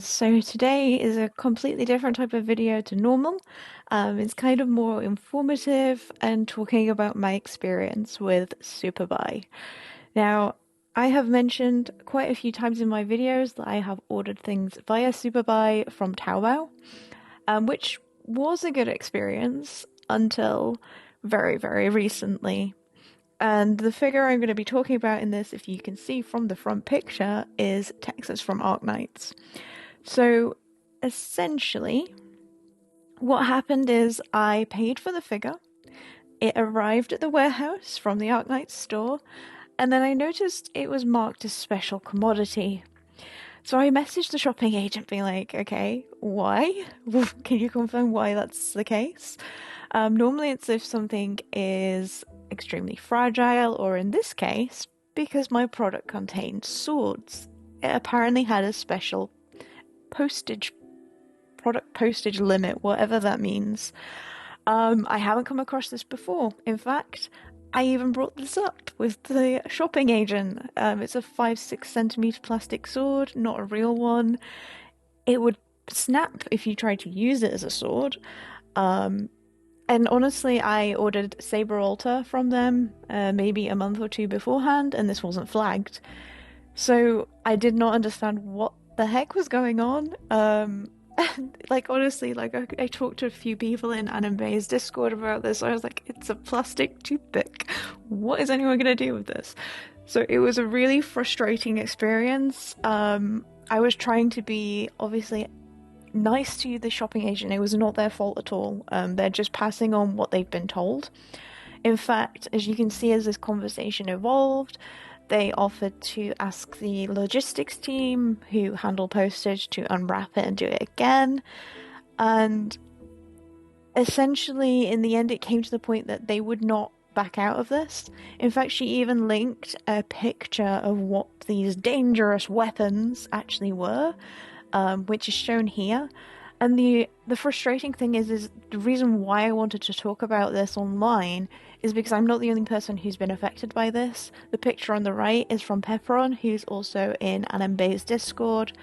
So today is a completely different type of video to normal. It's kind of more informative and talking about my experience with Superbuy. Now, I have mentioned quite a few times in my videos that I have ordered things via Superbuy from Taobao, which was a good experience until very, very recently. And the figure I'm going to be talking about in this, if you can see from the front picture, is Texas from Arknights. So essentially, what happened is I paid for the figure. It arrived at the warehouse from the Arknights store, and then I noticed it was marked as special commodity. So I messaged the shopping agent being like, okay, why? Can you confirm why that's the case? Normally it's if something is extremely fragile, or in this case, because my product contained swords. It apparently had a special product postage limit, whatever that means. I haven't come across this before. In fact, I even brought this up with the shopping agent. It's a 5-6 centimeter plastic sword, not a real one. It would snap if you tried to use it as a sword. And honestly, I ordered Saber Altar from them maybe a month or two beforehand, and this wasn't flagged. So I did not understand what the heck was going on. Like, honestly, like I talked to a few people in Anime's Discord about this. I was like, it's a plastic toothpick. What is anyone gonna do with this? So it was a really frustrating experience. I was trying to be obviously nice to the shopping agent. It was not their fault at all. They're just passing on what they've been told. In fact, as you can see, as this conversation evolved, they offered to ask the logistics team who handle postage to unwrap it and do it again. And essentially, in the end, it came to the point that they would not back out of this. In fact, she even linked a picture of what these dangerous weapons actually were, which is shown here. And the frustrating thing is the reason why I wanted to talk about this online is because I'm not the only person who's been affected by this. The picture on the right is from Pepperon, who's also in Anambe's Discord,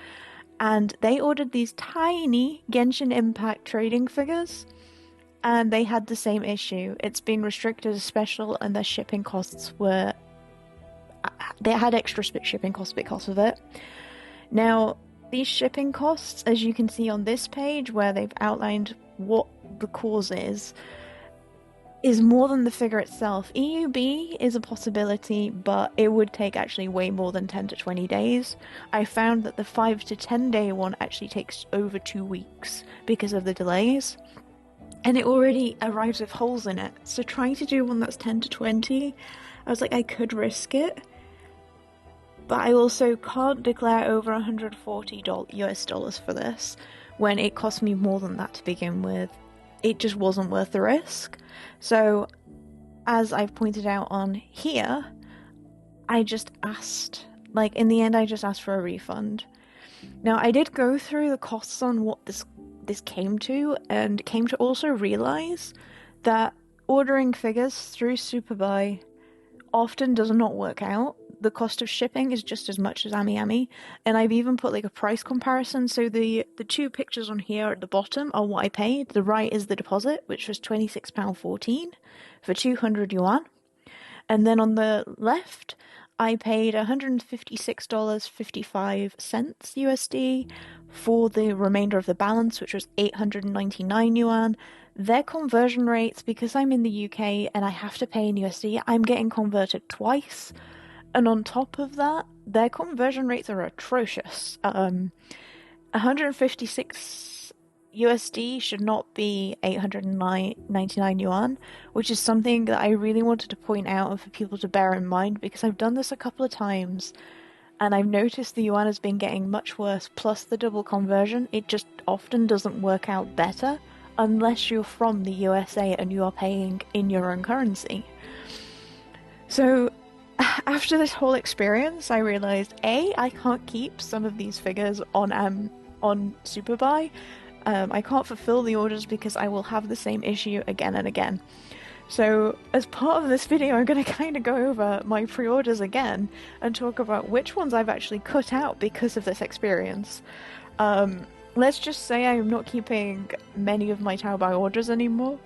and they ordered these tiny Genshin Impact trading figures, and they had the same issue. It's been restricted as special, and their shipping costs were... They had extra shipping costs because of it. Now, these shipping costs, as you can see on this page where they've outlined what the cause is more than the figure itself. EUB is a possibility, but it would take actually way more than 10 to 20 days. I found that the 5 to 10 day one actually takes over 2 weeks because of the delays. And it already arrives with holes in it. So trying to do one that's 10 to 20, I was like, I could risk it. But I also can't declare over $140 US dollars for this when it cost me more than that to begin with. It just wasn't worth the risk. So, as I've pointed out on here, I just asked, like, in the end, I just asked for a refund. Now, I did go through the costs on what this came to, and came to also realize that ordering figures through Superbuy often does not work out. The cost of shipping is just as much as Ami, and I've even put like a price comparison. So the two pictures on here at the bottom are what I paid. The right is the deposit, which was £26.14 for 200 yuan. And then on the left, I paid $156.55 USD for the remainder of the balance, which was 899 yuan. Their conversion rates, because I'm in the UK and I have to pay in USD, I'm getting converted twice. And on top of that, their conversion rates are atrocious. 156 USD should not be 899 yuan, which is something that I really wanted to point out and for people to bear in mind, because I've done this a couple of times and I've noticed the yuan has been getting much worse, plus the double conversion. It just often doesn't work out better unless you're from the USA and you are paying in your own currency. So after this whole experience, I realized I can't keep some of these figures on Superbuy. I can't fulfill the orders because I will have the same issue again and again. So as part of this video, I'm going to kind of go over my pre-orders again and talk about which ones I've actually cut out because of this experience. Let's just say I'm not keeping many of my Taobao orders anymore.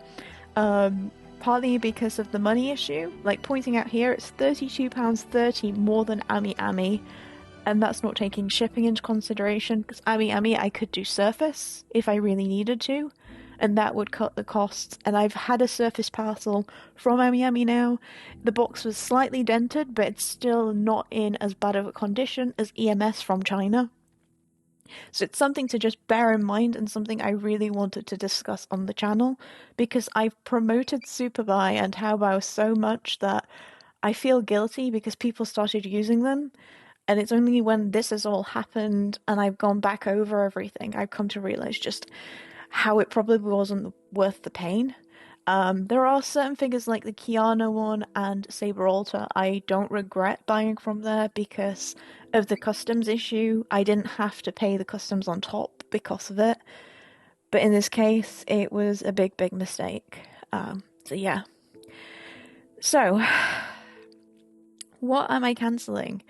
Partly because of the money issue. Like pointing out here, it's £32.30 more than Ami Ami, and that's not taking shipping into consideration, because Ami Ami I could do Surface if I really needed to, and that would cut the costs. And I've had a Surface parcel from Ami Ami now. The box was slightly dented, but it's still not in as bad of a condition as EMS from China. So it's something to just bear in mind, and something I really wanted to discuss on the channel, because I've promoted Superbuy and Taobao so much that I feel guilty because people started using them. And it's only when this has all happened and I've gone back over everything, I've come to realize just how it probably wasn't worth the pain. There are certain figures like the Kiana one and Saber Alta I don't regret buying from there because of the customs issue. I didn't have to pay the customs on top because of it. But in this case, it was a big, big mistake. So yeah. So, what am I cancelling?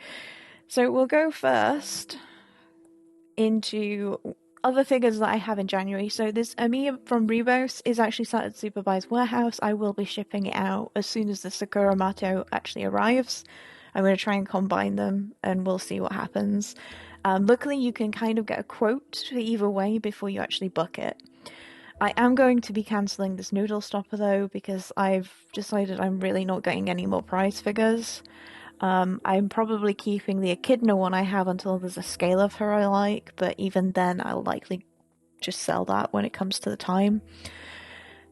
So we'll go first into other figures that I have in January. So this Ami from Rebos is actually sat at Superbuy's warehouse. I will be shipping it out as soon as the Sakura Mato actually arrives. I'm going to try and combine them, and we'll see what happens. Luckily, you can kind of get a quote for either way before you actually book it. I am going to be cancelling this Noodle Stopper though, because I've decided I'm really not getting any more prize figures. I'm probably keeping the Echidna one I have until there's a scale of her I like, but even then I'll likely just sell that when it comes to the time.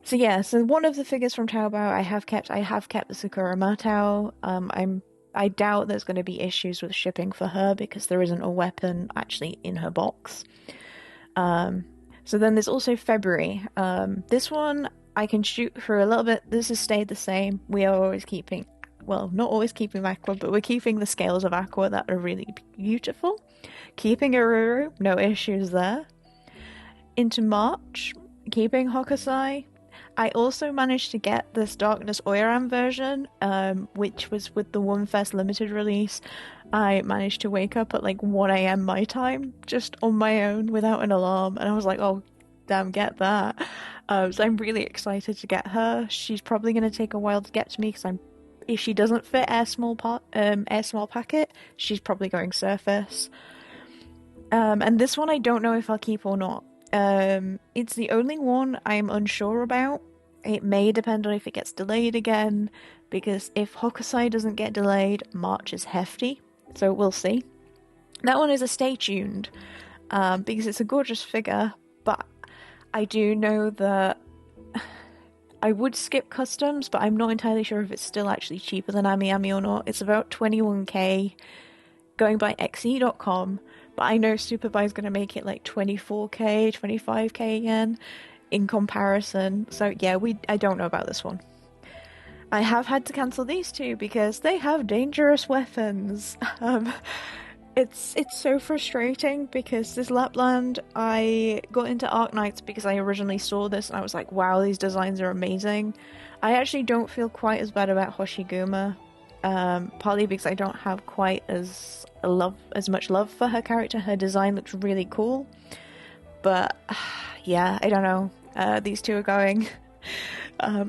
So yeah, so one of the figures from Taobao I have kept the Sakura Matao. I doubt there's going to be issues with shipping for her because there isn't a weapon actually in her box. So then there's also February. This one I can shoot for a little bit. This has stayed the same. We are always keeping, well, not always keeping Aqua, but we're keeping the scales of Aqua that are really beautiful. Keeping Aruru, no issues there. Into March, keeping Hokusai. I also managed to get this Darkness Oiran version, which was with the One Fest limited release. I managed to wake up at like 1 AM my time, just on my own, without an alarm, and I was like, oh, damn, get that. So I'm really excited to get her. She's probably going to take a while to get to me, because if she doesn't fit Air Small Packet, she's probably going Surface. And this one I don't know if I'll keep or not. It's the only one I'm unsure about. It may depend on if it gets delayed again, because if Hokusai doesn't get delayed, March is hefty, so we'll see. That one is a stay tuned, because it's a gorgeous figure, but I do know that I would skip customs, but I'm not entirely sure if it's still actually cheaper than Ami Ami or not. It's about 21k going by xe.com, but I know Superbuy is going to make it like 24k, 25k again in comparison. So yeah, I don't know about this one. I have had to cancel these two because they have dangerous weapons. It's so frustrating because this Lapland, I got into Arknights because I originally saw this and I was like, wow, these designs are amazing. I actually don't feel quite as bad about Hoshiguma, partly because I don't have quite as much love for her character. Her design looks really cool, but yeah, I don't know. These two are going.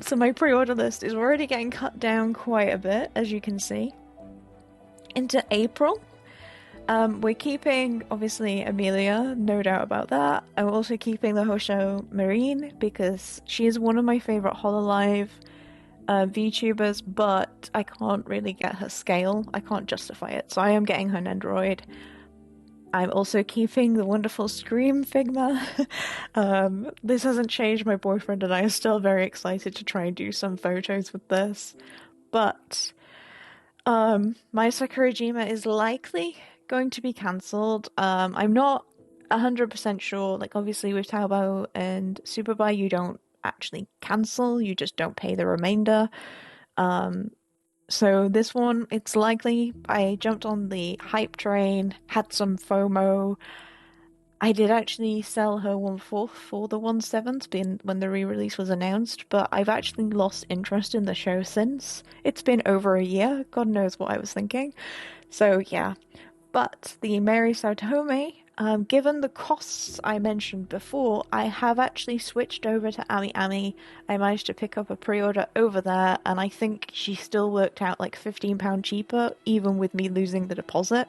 So my pre-order list is already getting cut down quite a bit, as you can see. Into April, we're keeping, obviously, Amelia, no doubt about that. I'm also keeping the Hosho Marine, because she is one of my favourite Hololive VTubers, but I can't really get her scale. I can't justify it, so I am getting her Nendoroid. I'm also keeping the wonderful Scream Figma. This hasn't changed. My boyfriend and I are still very excited to try and do some photos with this. But my Sakurajima is likely going to be cancelled. I'm not 100% sure. Like, obviously with Taobao and Superbuy, you don't actually cancel, you just don't pay the remainder. So this one, it's likely. I jumped on the hype train, had some FOMO. I did actually sell her 1/4 for the 1/7 when the re-release was announced, but I've actually lost interest in the show since. It's been over a year, God knows what I was thinking. So yeah. But the Mary Saotome, Given the costs I mentioned before, I have actually switched over to Ami Ami. I managed to pick up a pre-order over there, and I think she still worked out like £15 cheaper, even with me losing the deposit.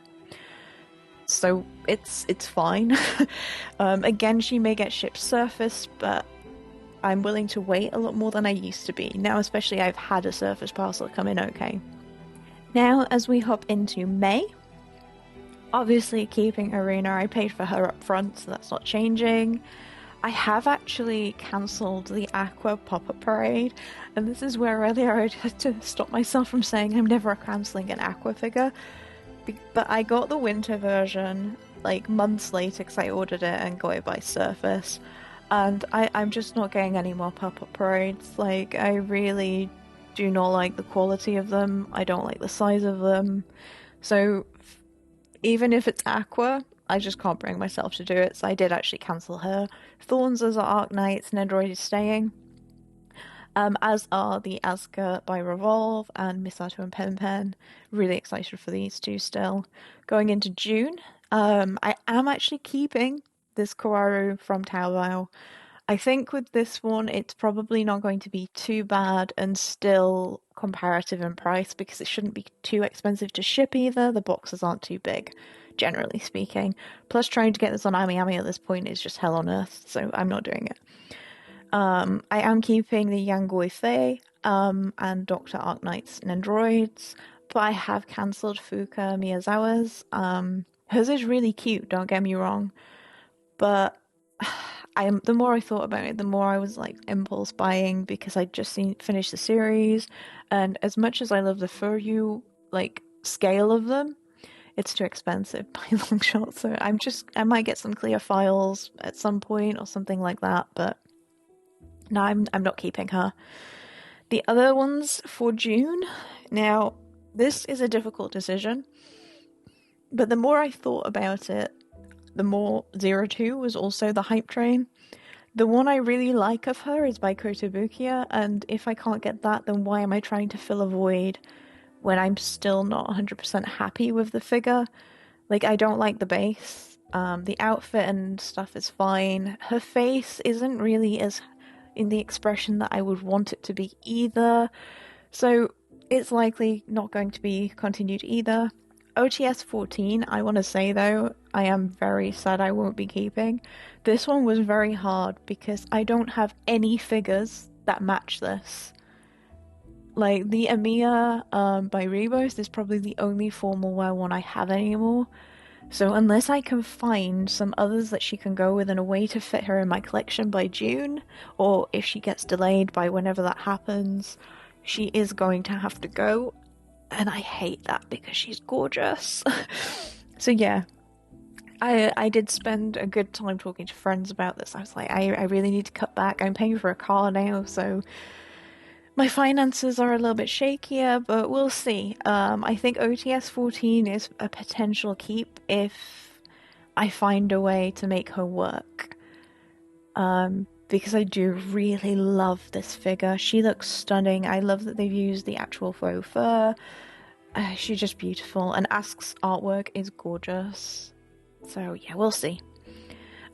So it's fine. Again, she may get shipped surface, but I'm willing to wait a lot more than I used to be. Now, especially I've had a surface parcel come in okay. Now, as we hop into May, obviously keeping Arena, I paid for her up front, so that's not changing. I have actually cancelled the Aqua pop-up parade, and this is where earlier I had to stop myself from saying I'm never cancelling an Aqua figure. But I got the winter version like months later because I ordered it and got it by surface. And I'm just not getting any more pop-up parades. Like, I really do not like the quality of them. I don't like the size of them. So even if it's Aqua, I just can't bring myself to do it. So I did actually cancel her. Thorns as our Arknights, Nendoroid is staying. As are the Asuka by Revolve and Misato and Pen Pen. Really excited for these two still. Going into June, I am actually keeping this Kawaru from Taobao. I think with this one, it's probably not going to be too bad and still comparative in price because it shouldn't be too expensive to ship either. The boxes aren't too big, generally speaking. Plus, trying to get this on Ami Ami at this point is just hell on earth, so I'm not doing it. I am keeping the Yangui Fei and Dr. Arknight's Nendoroids, but I have cancelled Fuka Miyazawa's. Hers is really cute, don't get me wrong, but the more I thought about it, the more I was like impulse buying because I'd just finished the series, and as much as I love the Furyu like scale of them, it's too expensive by a long shot. So I might get some clear files at some point or something like that, but no, I'm not keeping her. The other ones for June. Now, this is a difficult decision, but the more I thought about it, the more 02 was also the hype train. The one I really like of her is by Kotobukiya, and if I can't get that, then why am I trying to fill a void when I'm still not 100% happy with the figure? Like, I don't like the base. The outfit and stuff is fine. Her face isn't really as in the expression that I would want it to be either, so it's likely not going to be continued either. OTS 14, I want to say though, I am very sad I won't be keeping. This one was very hard because I don't have any figures that match this. Like, the Amiya by Rebos is probably the only formal wear one I have anymore. So unless I can find some others that she can go with in a way to fit her in my collection by June, or if she gets delayed by whenever that happens, she is going to have to go. And I hate that because she's gorgeous. So yeah, I did spend a good time talking to friends about this. I was like, I really need to cut back. I'm paying for a car now, so my finances are a little bit shakier, but we'll see. I think OTS 14 is a potential keep if I find a way to make her work. Because I do really love this figure. She looks stunning. I love that they've used the actual faux fur. She's just beautiful, and Ask's artwork is gorgeous. So yeah, we'll see.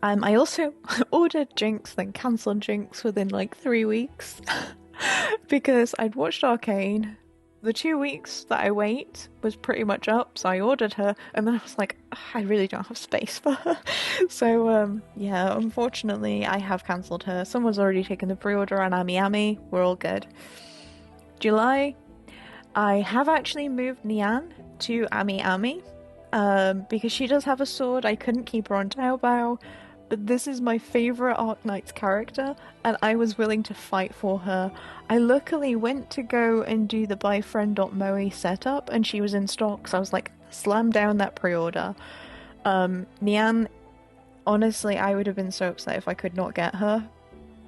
I also ordered Jinx, then cancelled Jinx within like 3 weeks. Because I'd watched Arcane. The 2 weeks that I wait was pretty much up, so I ordered her, and then I was like, I really don't have space for her. So, yeah, unfortunately, I have cancelled her. Someone's already taken the pre-order on Ami Ami. We're all good. July, I have actually moved Nian to Ami Ami, because she does have a sword. I couldn't keep her on Taobao, but this is my favourite Arknight's character, and I was willing to fight for her. I luckily went to go and do the buyfriend.moe setup, and she was in stock, so I was like, slam down that pre-order. Nian, honestly, I would have been so upset if I could not get her.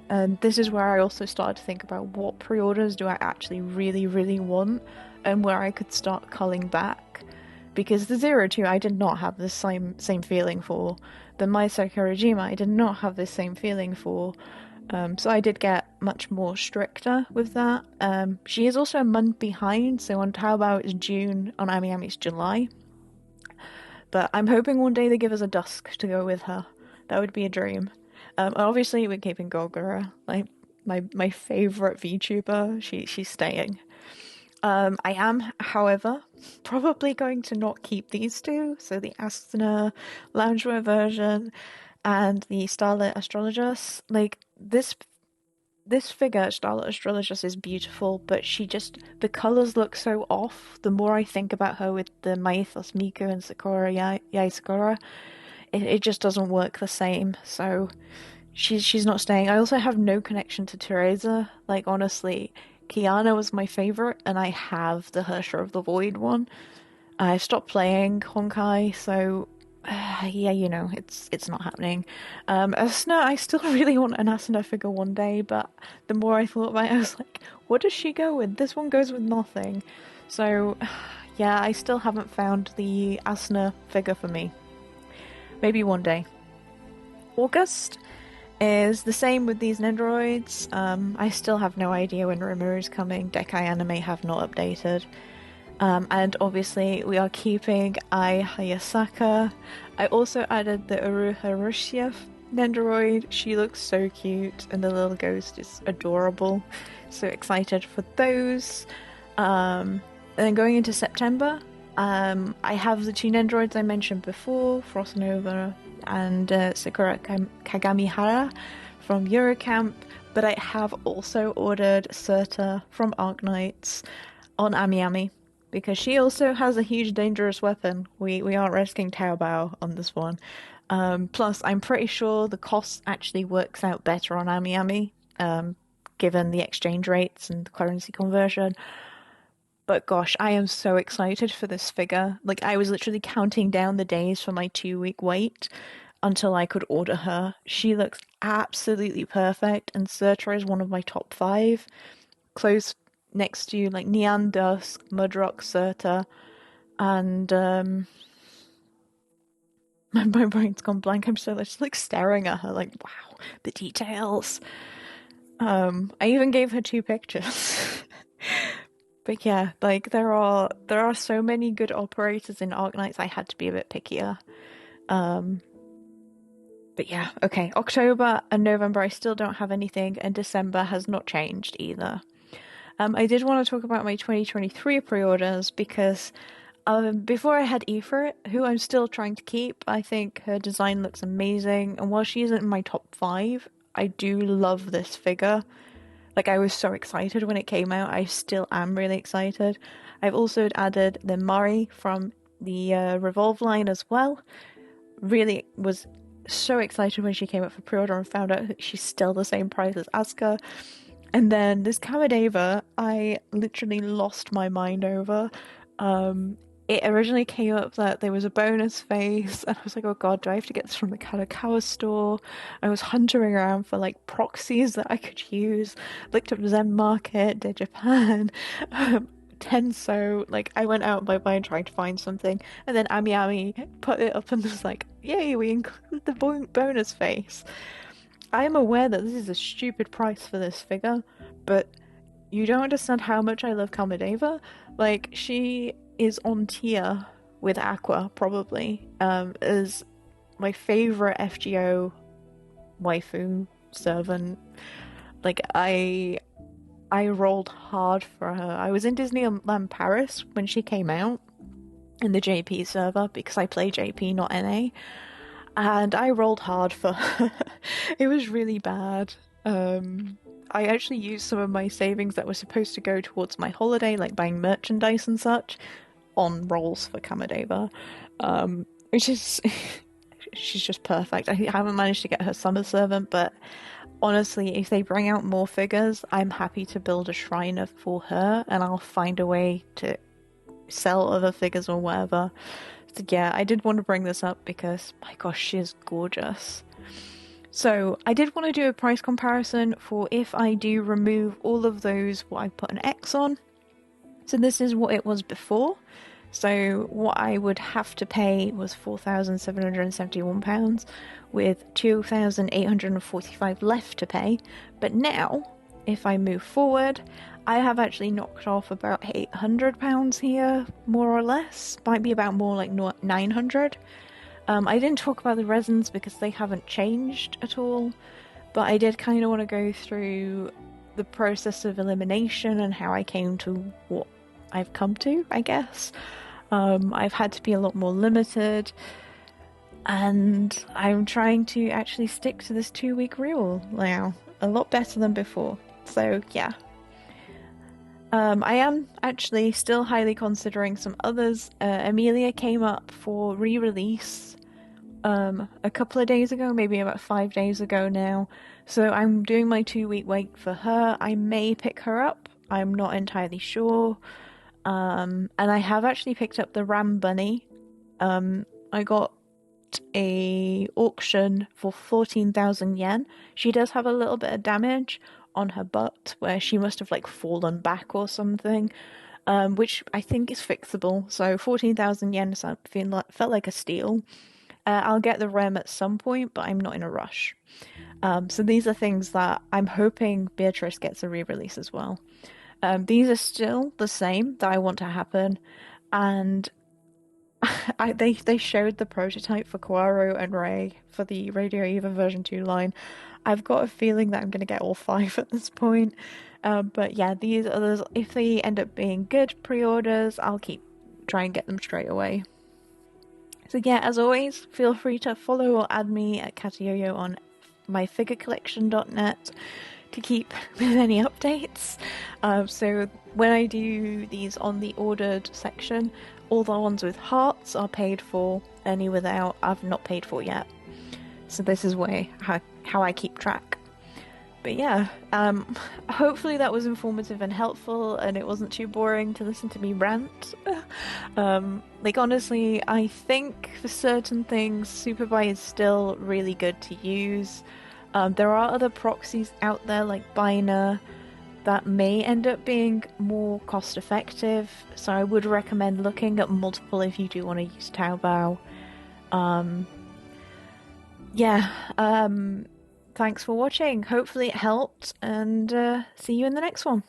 And this is where I also started to think about what pre-orders do I actually really, really want, and where I could start culling back. Because the 02 I did not have the same feeling for. The Mai Sakurajima I did not have the same feeling for. So I did get much more stricter with that. She is also a month behind, so on Taobao it's June, on Ami Ami it's July. but I'm hoping one day they give us a dusk to go with her. That would be a dream. Obviously we're keeping Golgara, like my favorite VTuber. She's staying. I am, however, probably going to not keep these two. So the Asuna loungewear version and the Starlit Astrologus. Like this figure, Starlit Astrologus, is beautiful, but the colors look so off. The more I think about her with the Maithos Miku and Sakura Yai Sakura, it just doesn't work the same. So she's not staying. I also have no connection to Teresa. Like, honestly, Kiana was my favorite, and I have the Hersher of the Void one. I stopped playing Honkai, so yeah, it's not happening. Asuna, I still really want an Asuna figure one day, but the more I thought about it, I was like, what does she go with? This one goes with nothing. So yeah, I still haven't found the Asuna figure for me. Maybe one day. August is the same with these Nendoroids. I still have no idea when Rimuru is coming. Dekai Anime have not updated. And obviously we are keeping Ai Hayasaka. I also added the Uruha Rushiev Nendoroid. She looks so cute, and the little ghost is adorable. So excited for those. And then going into September, I have the two Nendoroids I mentioned before, Frostnova and Sakura Kagamihara from Eurocamp, but I have also ordered Serta from Arknights on Amiami, because she also has a huge dangerous weapon. We aren't risking Taobao on this one. Plus, I'm pretty sure the cost actually works out better on Amiami, given the exchange rates and the currency conversion. But gosh, I am so excited for this figure. Like, I was literally counting down the days for my 2-week wait until I could order her. She looks absolutely perfect, and Sertra is one of my top 5. Close next to, like, Neon Dusk, Mudrock, Serta, and my brain's gone blank. I'm so just like staring at her, like, wow, the details. I even gave her 2 pictures. But yeah, like there are so many good operators in Arknights, I had to be a bit pickier. But yeah, okay. October and November I still don't have anything, and December has not changed either. I did want to talk about my 2023 pre-orders because before I had Ifrit, who I'm still trying to keep. I think her design looks amazing, and while she isn't in my top 5, I do love this figure. Like, I was so excited when it came out. I still am really excited. I've also added the Mari from the Revolve line as well. Really was so excited when she came up for pre-order and found out she's still the same price as Asuka. And then this Kamadeva, I literally lost my mind over. It originally came up that there was a bonus face, and I was like, oh god, do I have to get this from the Kadokawa store? I was hunting around for like proxies that I could use, looked up Zen Market, did Japan, Tenso, like I went out by mind trying to find something, and then Amiami put it up and was like, yay, we included the bonus face. I am aware that this is a stupid price for this figure, but you don't understand how much I love Kamadeva. Like, she is on tier with Aqua, probably, as my favorite FGO waifu servant. Like, I rolled hard for her. I was in Disneyland Paris when she came out in the JP server, because I play JP, not NA, and I rolled hard for her. It was really bad. I actually used some of my savings that were supposed to go towards my holiday, like buying merchandise and such, on rolls for Kamadeva, which is she's just perfect. I haven't managed to get her summer servant, but honestly, if they bring out more figures, I'm happy to build a shriner for her, and I'll find a way to sell other figures or whatever. So yeah, I did want to bring this up because my gosh, she is gorgeous. So I did want to do a price comparison for if I do remove all of those what I put an X on. So this is what it was before. So what I would have to pay was £4,771 with £2,845 left to pay. But now if I move forward. I have actually knocked off about £800 here, more or less. Might be about more like 900. I didn't talk about the resins because they haven't changed at all, but I did kind of want to go through the process of elimination and how I came to what I've come to, I guess. I've had to be a lot more limited, and I'm trying to actually stick to this 2-week rule now, a lot better than before. So yeah. I am actually still highly considering some others. Amelia came up for re-release a couple of days ago, maybe about 5 days ago now. So I'm doing my 2-week wait for her. I may pick her up. I'm not entirely sure. And I have actually picked up the Ram Bunny. I got a auction for 14,000 yen. She does have a little bit of damage on her butt where she must have like fallen back or something, which I think is fixable. So 14,000 yen felt like a steal. I'll get the rem at some point, but I'm not in a rush. So these are things that I'm hoping Beatrice gets a re-release as well. These are still the same that I want to happen, and they showed the prototype for Koaro and Ray for the Radio Eva version 2 line. I've got a feeling that I'm going to get all 5 at this point. But yeah, these others, if they end up being good pre-orders, I'll try and get them straight away. So yeah, as always, feel free to follow or add me at Katayoyo on myfigurecollection.net to keep with any updates. So when I do these on the ordered section, all the ones with hearts are paid for, any without I've not paid for yet. So this is how I keep track. But yeah, hopefully that was informative and helpful, and it wasn't too boring to listen to me rant. Like honestly, I think for certain things, Superbuy is still really good to use. There are other proxies out there like Biner that may end up being more cost effective, so I would recommend looking at multiple if you do want to use Taobao. Thanks for watching. Hopefully it helped, and see you in the next one.